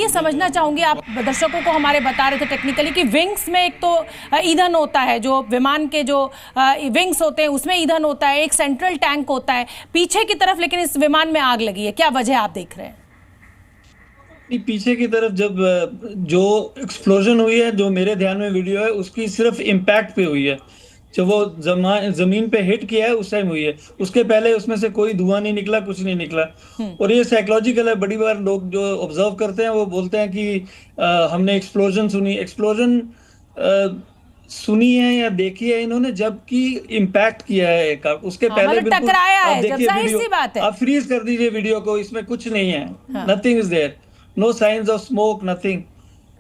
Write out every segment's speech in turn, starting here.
ये समझना चाहूंगी, आप दर्शकों को हमारे बता रहे थे टेक्निकली कि विंग्स में एक तो ईंधन होता है, जो विमान के जो विंग्स होते हैं उसमें ईंधन होता है, एक सेंट्रल टैंक होता है पीछे की तरफ, लेकिन इस विमान में आग लगी है, क्या वजह आप देख रहे हैं? पीछे की तरफ जब जो एक्सप्लोजन हुई है, जो मेरे ध्यान में वीडियो है, उसकी सिर्फ इम्पैक्ट पे हुई है। जब वो जमीन पे हिट किया है उस टाइम हुई है, उसके पहले उसमें से कोई धुआं नहीं निकला, कुछ नहीं निकला। और ये साइकोलॉजिकल है। बड़ी बार लोग जो ऑब्जर्व करते हैं वो बोलते हैं कि हमने एक्सप्लोजन सुनी है या देखी है इन्होंने, जबकि इम्पैक्ट किया है एक उसके पहले मतलब बिल्कुल। टकराया आप है, जब देखिए जाहिर वीडियो, सी बात है। आप फ्रीज कर दीजिए वीडियो को, इसमें कुछ नहीं है, nothing is there, no science of smoke, nothing.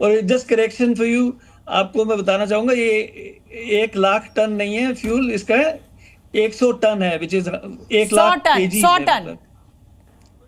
और जस्ट करेक्शन फॉर यू, आपको मैं बताना चाहूंगा, ये 1,00,000 टन नहीं है फ्यूल, इसका 100 टन है, विच इज 1,00,000 केजी। 100 टन,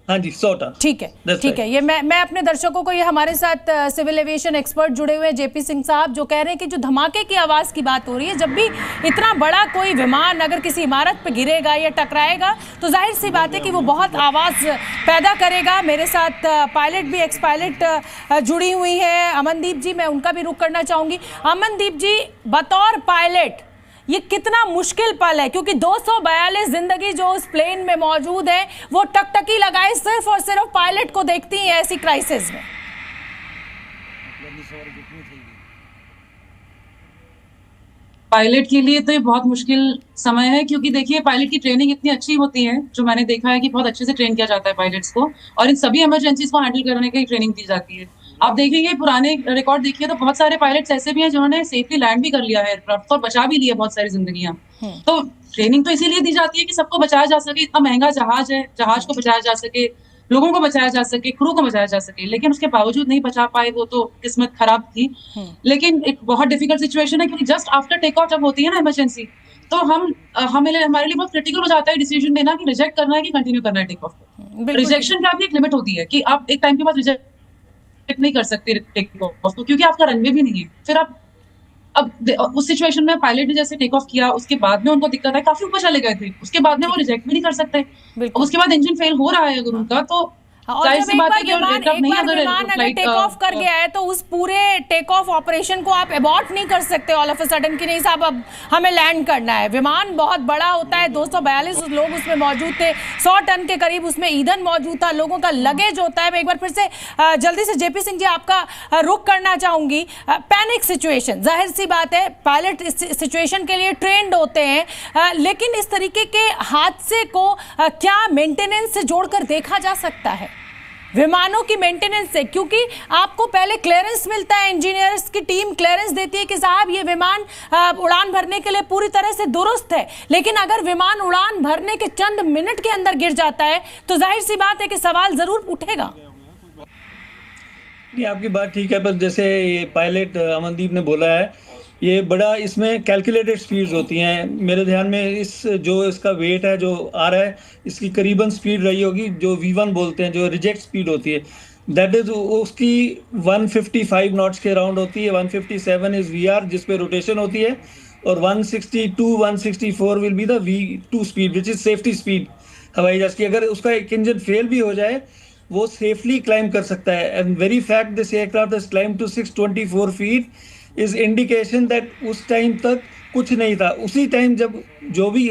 हाँ जी, 100 टन। ठीक है, ठीक है। ये मैं अपने दर्शकों को, ये हमारे साथ सिविल एविएशन एक्सपर्ट जुड़े हुए हैं जेपी सिंह साहब, जो कह रहे हैं कि जो धमाके की आवाज़ की बात हो रही है, जब भी इतना बड़ा कोई विमान अगर किसी इमारत पे गिरेगा या टकराएगा तो जाहिर सी बात है कि वो बहुत आवाज़ पैदा करेगा। मेरे साथ पायलट भी, एक्स पायलट जुड़ी हुई है अमनदीप जी, मैं उनका भी रुख करना चाहूँगी। अमनदीप जी, बतौर पायलट ये कितना मुश्किल पल है, क्योंकि 242 जिंदगी जो उस प्लेन में मौजूद है वो टकटकी लगाए सिर्फ और सिर्फ पायलट को देखती है ऐसी क्राइसिस में। पायलट के लिए तो ये बहुत मुश्किल समय है, क्योंकि देखिए पायलट की ट्रेनिंग इतनी अच्छी होती है, जो मैंने देखा है कि बहुत अच्छे से ट्रेन किया जाता है पायलट्स को, और इन सभी इमरजेंसीज को हैंडल करने की ट्रेनिंग दी जाती है। आप देखेंगे पुराने रिकॉर्ड देखिए तो बहुत सारे पायलट्स ऐसे भी हैं जिन्होंने सेफली लैंड भी कर लिया है एयरक्राफ्ट और बचा भी लिया बहुत सारी जिंदगियां। तो ट्रेनिंग तो इसीलिए दी जाती है कि सबको बचाया जा सके। इतना महंगा जहाज है, जहाज को बचाया जा सके, लोगों को बचाया जा सके, क्रू को बचाया जा सके, लेकिन उसके बावजूद नहीं बचा पाए, वो तो किस्मत खराब थी। लेकिन एक बहुत डिफिकल्ट सिचुएशन है, क्योंकि जस्ट आफ्टर टेक ऑफ जब होती है ना इमरजेंसी, तो हमारे लिए बहुत क्रिटिकल हो जाता है डिसीजन लेना कि रिजेक्ट करना है कि कंटिन्यू करना है टेक ऑफ को। रिजेक्शन का भी एक लिमिट होती है कि आप एक टाइम के बाद रिजेक्ट नहीं कर सकते टेक ऑफ को, क्योंकि आपका रनवे भी नहीं है। फिर आप अब उस सिचुएशन में पायलट ने जैसे टेक ऑफ किया, उसके बाद में उनको दिक्कत है, काफी ऊपर चले गए थे, उसके बाद में वो रिजेक्ट भी नहीं कर सकते। उसके बाद इंजन फेल हो रहा है अगर उनका, तो और जब एक बार विमान अगर टेक ऑफ कर गया है तो उस पूरे टेक ऑफ ऑपरेशन को आप अबॉर्ट नहीं कर सकते ऑल ऑफ अ सडन कि नहीं साहब अब हमें लैंड करना है। विमान बहुत बड़ा होता है, 242 लोग उसमें मौजूद थे, 100 टन के करीब उसमें ईंधन मौजूद था, लोगों का लगेज होता है। मैं एक बार फिर से जल्दी से जेपी सिंह जी आपका रुख करना चाहूंगी। पैनिक सिचुएशन, जाहिर सी बात है पायलट इस सिचुएशन के लिए ट्रेंड होते हैं, लेकिन इस तरीके के हादसे को क्या मेंटेनेंस से जोड़कर देखा जा सकता है, विमानों की मेंटेनेंस से? क्योंकि आपको पहले क्लियरेंस मिलता है, इंजीनियर्स की टीम क्लियरेंस देती है कि साहब ये विमान उड़ान भरने के लिए पूरी तरह से दुरुस्त है, लेकिन अगर विमान उड़ान भरने के चंद मिनट के अंदर गिर जाता है तो जाहिर सी बात है कि सवाल जरूर उठेगा। नहीं, आपकी बात ठीक है, पर जैसे ये पायलट अमनदीप ने बोला है, ये बड़ा इसमें कैलकुलेटेड स्पीड्स होती हैं। मेरे ध्यान में जो इसका वेट है जो आ रहा है, इसकी करीबन स्पीड रही होगी जो V1 बोलते हैं, जो रिजेक्ट स्पीड होती है, दैट इज उसकी 155 नॉट्स के अराउंड होती है। 157 इज VR जिस पे रोटेशन होती है, और 162 164 will be the V2 speed which is safety speed हवाई जहाज की। अगर उसका एक इंजन फेल भी हो जाए वो सेफली क्लाइंब कर सकता है। And very fact this aircraft has climb to 624 feet is indication that उस टाइम तक कुछ नहीं था। उसी टाइम जब जो भी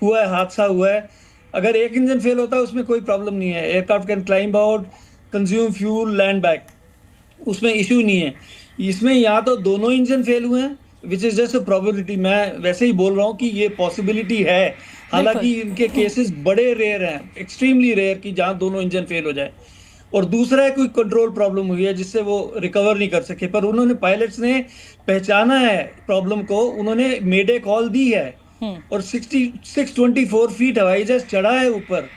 हुआ है, हादसा हुआ है, अगर एक इंजन फेल होता है उसमें कोई प्रॉब्लम नहीं है, aircraft can climb out, consume fuel, land back, उसमें इशू नहीं है। इसमें या तो दोनों इंजन फेल हुए हैं which is just a probability, मैं वैसे ही बोल रहा हूँ कि ये पॉसिबिलिटी है, हालांकि इनके केसेस बड़े रेयर हैं, एक्सट्रीमली रेयर, कि जहाँ दोनों इंजन फेल हो जाए। और दूसरा है कोई कंट्रोल प्रॉब्लम हुई है जिससे वो रिकवर नहीं कर सके, पर उन्होंने पायलट्स ने पहचाना है प्रॉब्लम को, उन्होंने मेडे कॉल दी है और 624 फीट हवाई जहाज चढ़ा है ऊपर।